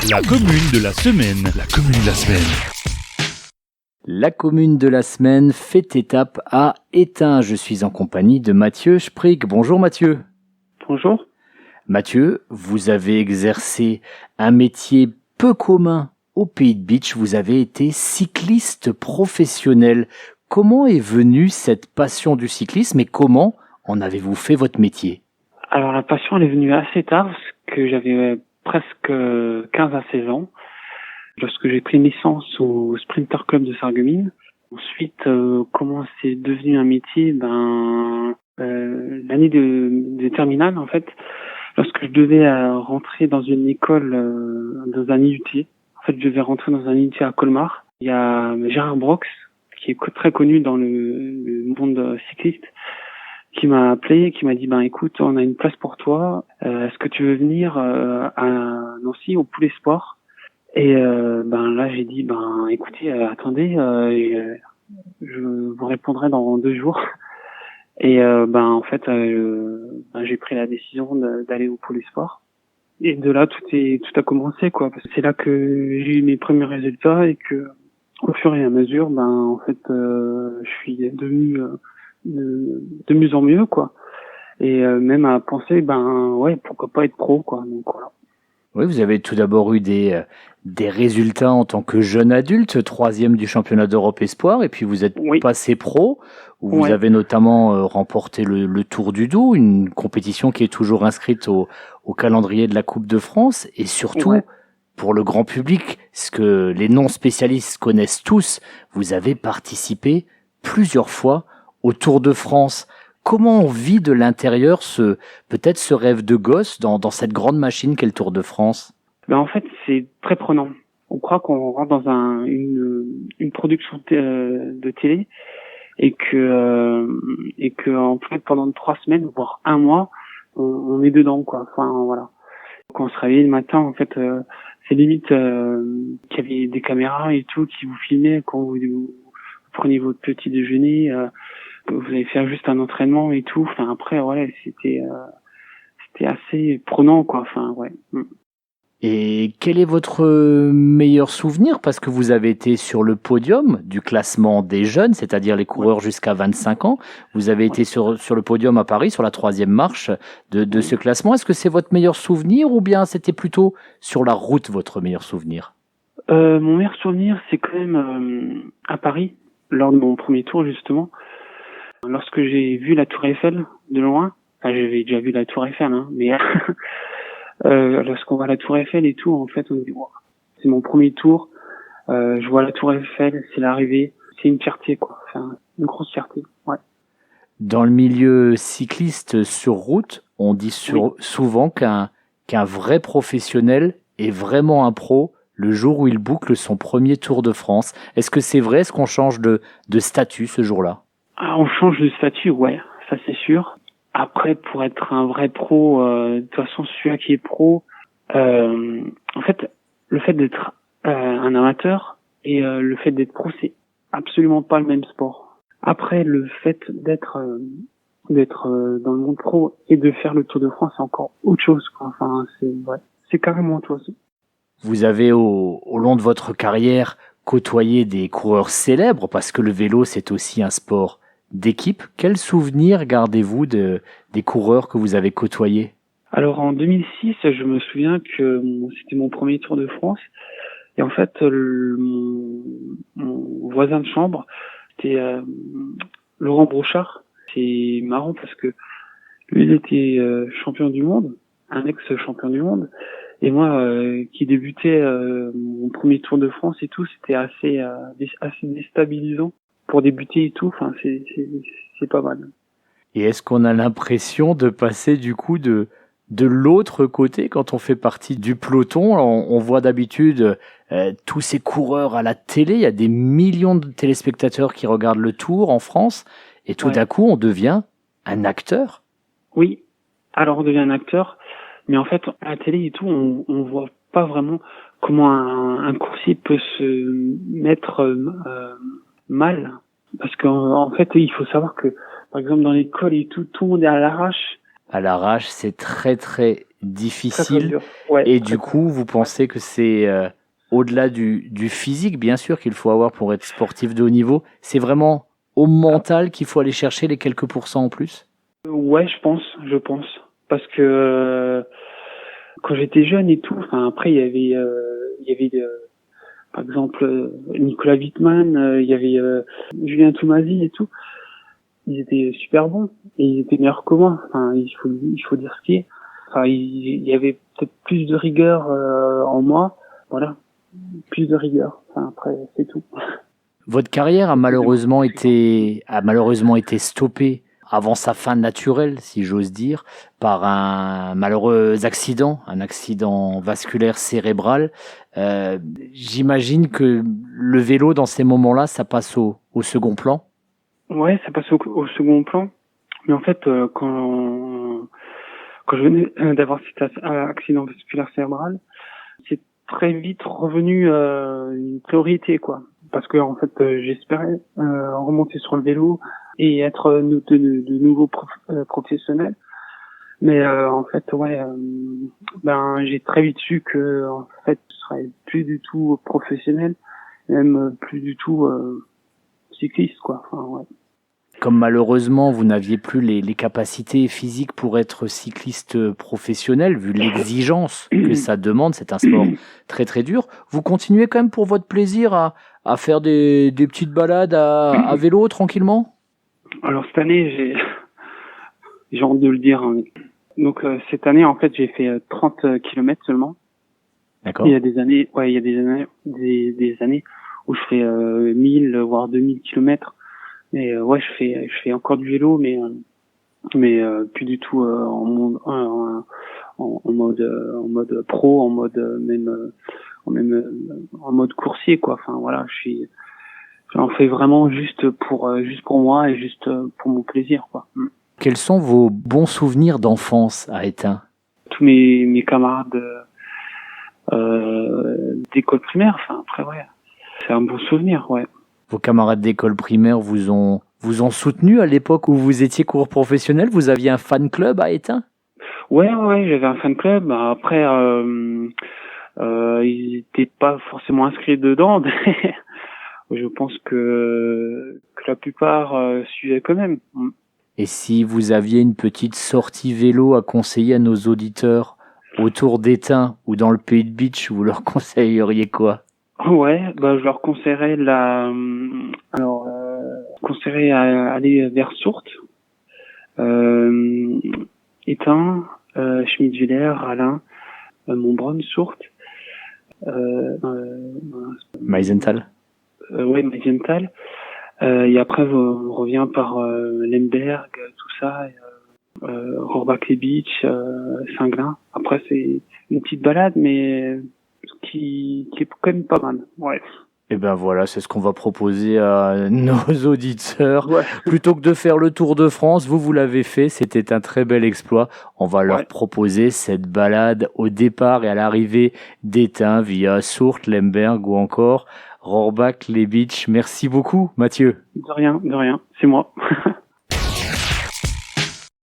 La commune de la semaine. La commune de la semaine. La commune de la semaine fait étape à Étain. Je suis en compagnie de Mathieu Sprigg. Bonjour Mathieu. Bonjour. Mathieu, vous avez exercé un métier peu commun au Pays de Bitche. Vous avez été cycliste professionnel. Comment est venue cette passion du cyclisme et comment en avez-vous fait votre métier ? Alors la passion elle est venue assez tard parce que j'avais presque 15 à 16 ans lorsque j'ai pris une licence au Sprinter Club de Sarreguemines. Ensuite, comment c'est devenu un métier, l'année de terminale en fait, lorsque je devais rentrer dans une école, dans un IUT. En fait, je devais rentrer dans un IUT à Colmar. Il y a Gérard Brox, qui est très connu dans le monde cycliste, qui m'a appelé, qui m'a dit écoute, on a une place pour toi, est-ce que tu veux venir à Nancy au Poulet Sport? Et là j'ai dit écoutez, attendez, je vous répondrai dans 2 jours. Et en fait j'ai pris la décision d'aller au Poulet Sport. Et de là tout a commencé quoi, parce que c'est là que j'ai eu mes premiers résultats et que au fur et à mesure je suis devenu de mieux en mieux quoi, et même à penser pourquoi pas être pro quoi, donc voilà. Oui, vous avez tout d'abord eu des résultats en tant que jeune adulte, 3e du championnat d'Europe Espoir, et puis vous êtes passé pro, où vous avez notamment remporté le Tour du Doubs, une compétition qui est toujours inscrite au calendrier de la Coupe de France, et surtout, pour le grand public, ce que les non-spécialistes connaissent tous, vous avez participé plusieurs fois au Tour de France. Comment on vit de l'intérieur peut-être ce rêve de gosse dans cette grande machine qu'est le Tour de France ? En fait, c'est très prenant. On croit qu'on rentre dans une production de télé et que en fait pendant 3 semaines voire 1 mois, on est dedans quoi. Enfin voilà. Quand on se réveille le matin, en fait, c'est limite qu'il y avait des caméras et tout qui vous filmaient quand vous preniez votre petit déjeuner. Vous allez faire juste un entraînement et tout. Enfin après c'était assez prenant quoi. Enfin ouais. Et quel est votre meilleur souvenir ? Parce que vous avez été sur le podium du classement des jeunes, c'est-à-dire les coureurs jusqu'à 25 ans. Vous avez été sur le podium à Paris, sur la 3e marche de ce classement. Est-ce que c'est votre meilleur souvenir ou bien c'était plutôt sur la route votre meilleur souvenir ? Mon meilleur souvenir, c'est quand même à Paris, lors de mon premier tour justement. Lorsque j'ai vu la Tour Eiffel de loin, j'avais déjà vu la Tour Eiffel, mais lorsqu'on voit la Tour Eiffel et tout, en fait, on se dit wow, c'est mon premier tour. Je vois la Tour Eiffel, c'est l'arrivée, c'est une fierté quoi, enfin, une grosse fierté. Ouais. Dans le milieu cycliste sur route, on dit souvent qu'un vrai professionnel est vraiment un pro le jour où il boucle son premier Tour de France. Est-ce que c'est vrai ? Est-ce qu'on change de statut ce jour-là ? On change de statut, ouais, ça c'est sûr. Après, pour être un vrai pro, de toute façon, celui qui est pro, en fait, le fait d'être un amateur et le fait d'être pro, c'est absolument pas le même sport. Après, le fait d'être dans le monde pro et de faire le Tour de France, c'est encore autre chose, quoi. Enfin, c'est carrément autre chose. Vous avez, au long de votre carrière, côtoyé des coureurs célèbres, parce que le vélo, c'est aussi un sport d'équipe. Quel souvenir gardez-vous des coureurs que vous avez côtoyés ? Alors en 2006, je me souviens que c'était mon premier Tour de France. Et en fait, mon voisin de chambre, c'était Laurent Brochard. C'est marrant parce que lui, il était champion du monde, un ex-champion du monde. Et moi, qui débutais mon premier Tour de France et tout, c'était assez déstabilisant pour débuter et tout. Enfin, c'est pas mal. Et est-ce qu'on a l'impression de passer du coup de l'autre côté quand on fait partie du peloton ? On voit d'habitude tous ces coureurs à la télé, il y a des millions de téléspectateurs qui regardent le Tour en France, et tout d'un coup on devient un acteur. Oui, alors on devient un acteur, mais en fait à la télé et tout, on voit pas vraiment comment un coursier peut se mettre mal, parce qu'en fait il faut savoir que par exemple dans l'école et tout le monde est à l'arrache. À l'arrache, c'est très très difficile. dur. Ouais, Et du coup, vous pensez que c'est au-delà du physique, bien sûr, qu'il faut avoir pour être sportif de haut niveau, c'est vraiment au mental qu'il faut aller chercher les quelques pourcents en plus? Ouais, je pense. Parce que quand j'étais jeune et tout, enfin après il y avait par exemple Nicolas Wittmann, il y avait Julien Toumasi et tout. Ils étaient super bons et ils étaient meilleurs que moi. Enfin, il faut dire ce qui est. Enfin, il y avait peut-être plus de rigueur en moi, voilà, plus de rigueur. Enfin, après, c'est tout. Votre carrière a malheureusement été stoppée avant sa fin naturelle, si j'ose dire, par un malheureux accident, un accident vasculaire cérébral. J'imagine que le vélo, dans ces moments-là, ça passe au second plan. Ouais, ça passe au second plan. Mais en fait, quand je venais d'avoir cet accident vasculaire cérébral, c'est très vite revenu une priorité, quoi. Parce que en fait, j'espérais remonter sur le vélo et être de nouveau professionnel. Mais en fait, ouais, j'ai très vite su que en fait, je serais plus du tout professionnel, même plus du tout cycliste, quoi. Enfin, ouais. Comme malheureusement vous n'aviez plus les capacités physiques pour être cycliste professionnel, vu l'exigence que ça demande, c'est un sport très très dur, vous continuez quand même pour votre plaisir à faire des petites balades à vélo tranquillement? Alors cette année, j'ai honte de le dire, hein. Donc cette année, en fait, j'ai fait 30 kilomètres seulement. D'accord. Il y a des années, des années où je fais 1000 voire 2000 kilomètres. Et ouais, je fais encore du vélo, mais plus du tout en mode pro, en mode coursier, quoi. Enfin voilà, j'en fais vraiment juste pour moi et juste pour mon plaisir, quoi. Quels sont vos bons souvenirs d'enfance à Étain? Tous mes camarades d'école primaire, enfin après ouais, c'est un bon souvenir, ouais. Vos camarades d'école primaire vous ont soutenu à l'époque où vous étiez coureur professionnel? Vous aviez un fan club à Étain? Ouais, j'avais un fan club. Après, ils n'étaient pas forcément inscrits dedans. Je pense que la plupart suivaient quand même. Et si vous aviez une petite sortie vélo à conseiller à nos auditeurs autour d'Étain ou dans le Pays de Bitche, vous leur conseilleriez quoi? Ouais, je leur conseillerais conseillerais à aller vers Sourtes, Étain, Schmidt-Villers, Rallin, Montbronn, Sourtes, Meisenthal. Ouais, Meisenthal. Et après, on revient par Lemberg, tout ça, Rohrbach-les-Beach, Singlin. Après, c'est une petite balade, mais qui est quand même pas mal. Ouais. Et ben voilà, c'est ce qu'on va proposer à nos auditeurs. Ouais. Plutôt que de faire le Tour de France, vous l'avez fait, c'était un très bel exploit. On va leur proposer cette balade au départ et à l'arrivée d'Étain via Sourtes, Lemberg ou encore Rohrbach-les-Beach. Merci beaucoup, Mathieu. De rien, c'est moi.